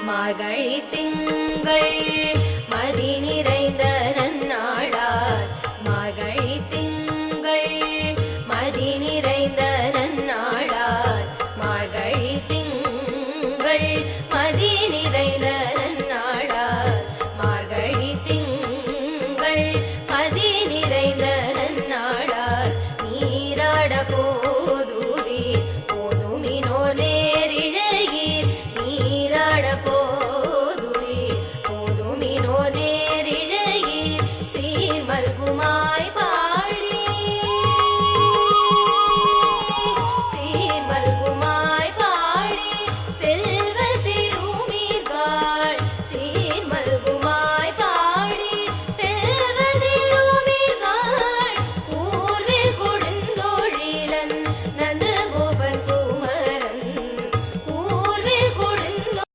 மார்கழி திங்கள் மதி நிறைந்த நன்னாளார் மார்கழி திங்கள் மதி நிறைந்த நன்னாளார் மார்கழி திங்கள் மதி நிறைந்த நன்னாளார் மார்கழி திங்கள் மதி நிறைந்த நன்னாளார் நீராட போதுமினோ நேரிழையீர் நீராட